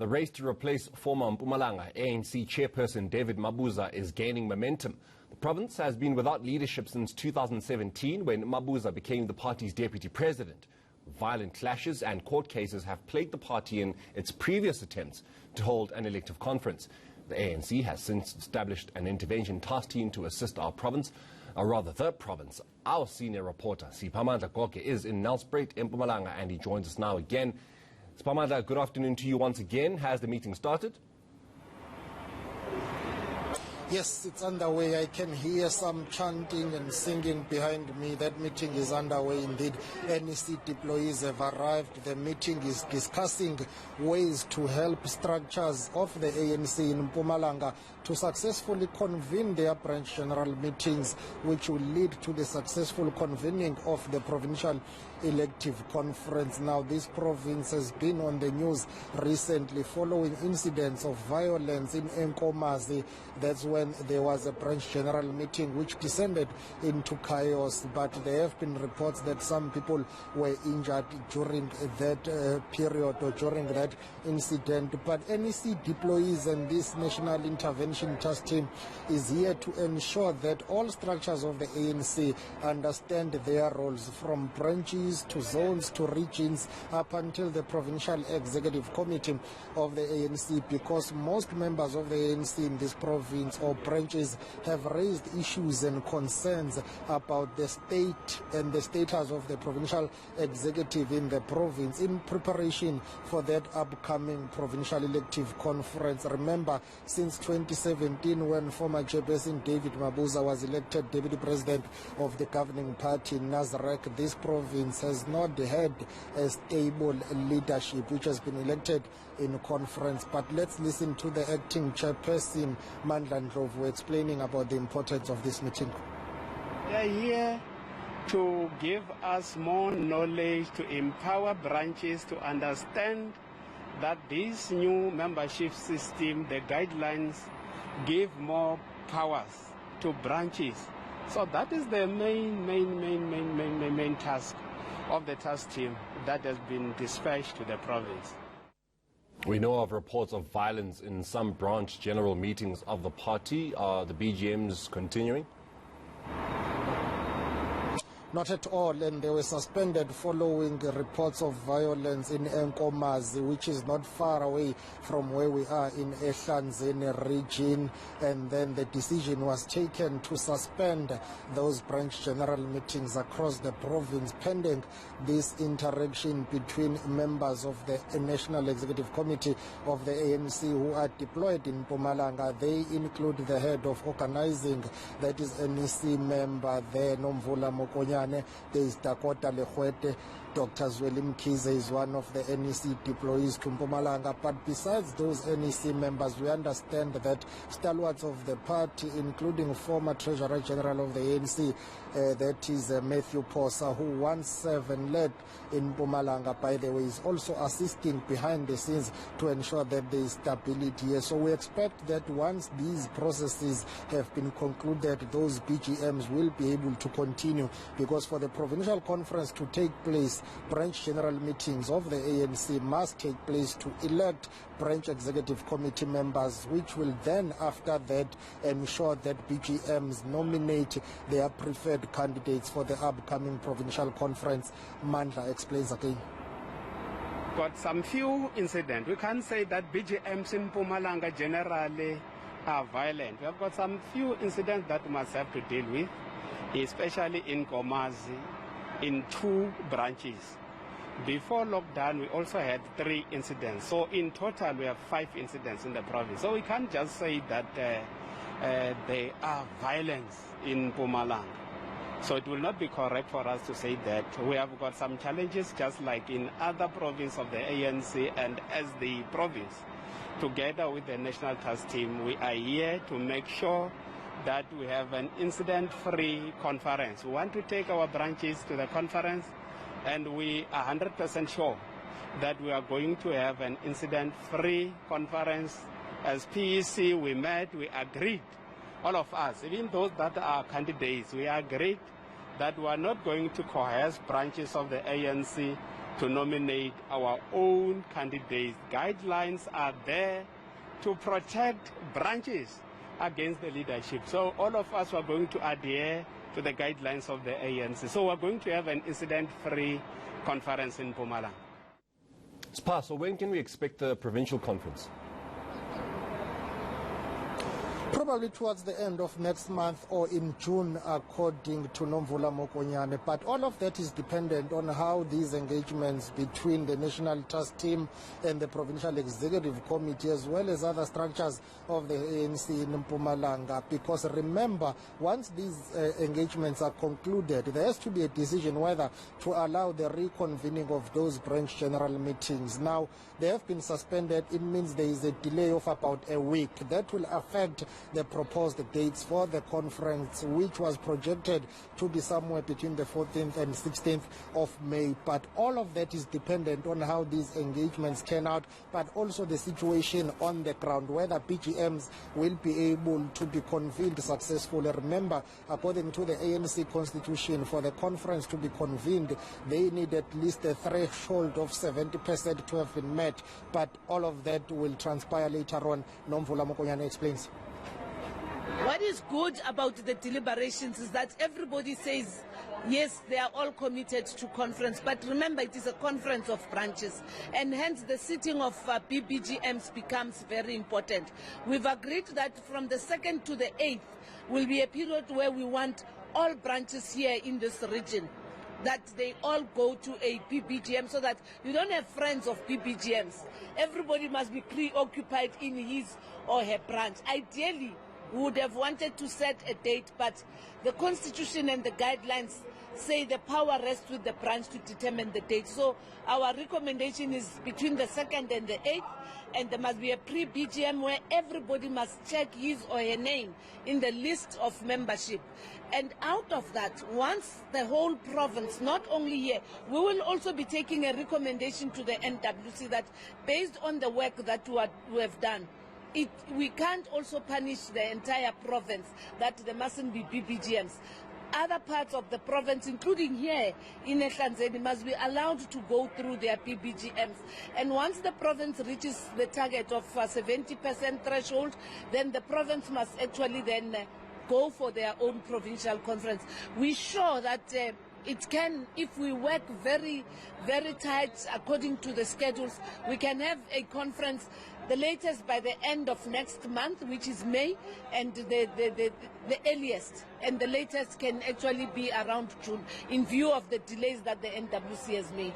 The race to replace former Mpumalanga ANC Chairperson David Mabuza is gaining momentum. The province has been without leadership since 2017 when Mabuza became the party's deputy president. Violent clashes and court cases have plagued the party in its previous attempts to hold an elective conference. The ANC has since established an intervention task team to assist the province. Our senior reporter, Siphamandla Goge, is in Nelspruit, Mpumalanga, and he joins us now again. Siphamandla, good afternoon to you once again. Has the meeting started? Yes, it's underway. I can hear some chanting and singing behind me. That meeting is underway indeed. NEC deployees have arrived. The meeting is discussing ways to help structures of the ANC in Mpumalanga to successfully convene their branch general meetings, which will lead to the successful convening of the Provincial Elective Conference. Now, this province has been on the news recently following incidents of violence in eNCA. That's when there was a branch general meeting which descended into chaos, but there have been reports that some people were injured during that period or during that incident. But NEC deployees and this National Intervention Task Team is here to ensure that all structures of the ANC understand their roles, from branches to zones to regions up until the Provincial Executive Committee of the ANC, because most members of the ANC in this province or branches have raised issues and concerns about the state and the status of the provincial executive in the province in preparation for that upcoming provincial elective conference. Remember, since 2017, when former Chairperson David Mabuza was elected deputy president of the governing party Nazareth, this province has not had a stable leadership which has been elected in conference. But let's listen to the acting chairperson Siphamandla Goge explaining about the importance of this meeting. They are here to give us more knowledge, to empower branches to understand that this new membership system, the guidelines, give more powers to branches. So that is the main task of the task team that has been dispatched to the province. We know of reports of violence in some branch general meetings of the party. Are the BGMs continuing? Not at all, and they were suspended following reports of violence in eNCA, which is not far away from where we are in Ehlanzeni region. And then the decision was taken to suspend those branch general meetings across the province pending this interaction between members of the National Executive Committee of the ANC who are deployed in Mpumalanga. They include the head of organizing, that is NEC member there, Nomvula Mokonya. There is Dakota Lehwete. Dr. Zwelim Kize is one of the NEC deployees to Mpumalanga. But besides those NEC members, we understand that stalwarts of the party, including former Treasurer General of the ANC, that is Matthew Posa, who once served and led in Mpumalanga, by the way, is also assisting behind the scenes to ensure that there is stability here. So we expect that once these processes have been concluded, those BGMs will be able to continue, because for the provincial conference to take place, branch general meetings of the ANC must take place to elect branch executive committee members, which will then after that ensure that BGMs nominate their preferred candidates for the upcoming provincial conference. Mandla explains again. Got some few incidents. We can't say that BGMs in Mpumalanga generally are violent. We have got some few incidents that we must have to deal with, especially in Komazi, in 2 branches. Before lockdown, we also had 3 incidents. So in total, we have 5 incidents in the province. So we can't just say that there are violence in Mpumalanga. So it will not be correct for us to say that. We have got some challenges just like in other provinces of the ANC, and as the province, together with the National Task Team, we are here to make sure that we have an incident-free conference. We want to take our branches to the conference, and we are 100% sure that we are going to have an incident-free conference. As PEC, we met, we agreed, all of us, even those that are candidates, we agreed that we are not going to coerce branches of the ANC to nominate our own candidates. Guidelines are there to protect branches against the leadership. So all of us are going to adhere to the guidelines of the ANC. So we're going to have an incident-free conference in Mpumalanga. Sipha, so when can we expect the Provincial Conference? Probably towards the end of next month or in June, according to Nomvula Mokonyane. But all of that is dependent on how these engagements between the National Task Team and the Provincial Executive Committee, as well as other structures of the ANC in Mpumalanga. Because remember, once these engagements are concluded, there has to be a decision whether to allow the reconvening of those branch general meetings. Now, they have been suspended. It means there is a delay of about a week. That will affect the proposed dates for the conference, which was projected to be somewhere between the 14th and 16th of May. But all of that is dependent on how these engagements turn out, but also the situation on the ground, whether BGMs will be able to be convened successfully. Remember, according to the ANC constitution, for the conference to be convened, they need at least a threshold of 70% to have been met. But all of that will transpire later on. Nomvula Mokonyane explains. What is good about the deliberations is that everybody says, yes, they are all committed to conference, but remember it is a conference of branches, and hence the sitting of BGMs becomes very important. We've agreed that from the 2nd to the 8th will be a period where we want all branches here in this region, that they all go to a PBGM, so that you don't have friends of PBGMs. Everybody must be preoccupied in his or her branch. Ideally, we would have wanted to set a date, but the constitution and the guidelines say the power rests with the branch to determine the date. So our recommendation is between the 2nd and the 8th, and there must be a pre-BGM where everybody must check his or her name in the list of membership. And out of that, once the whole province, not only here, we will also be taking a recommendation to the NWC that based on the work that we have done, we can't also punish the entire province that there mustn't be BGMs. Other parts of the province, including here in eNCA, must be allowed to go through their PBGMs. And once the province reaches the target of 70% threshold, then the province must actually then go for their own provincial conference. We're sure that it can, if we work very, very tight according to the schedules, we can have a conference the latest by the end of next month, which is May, and the earliest and the latest can actually be around June, in view of the delays that the NWC has made.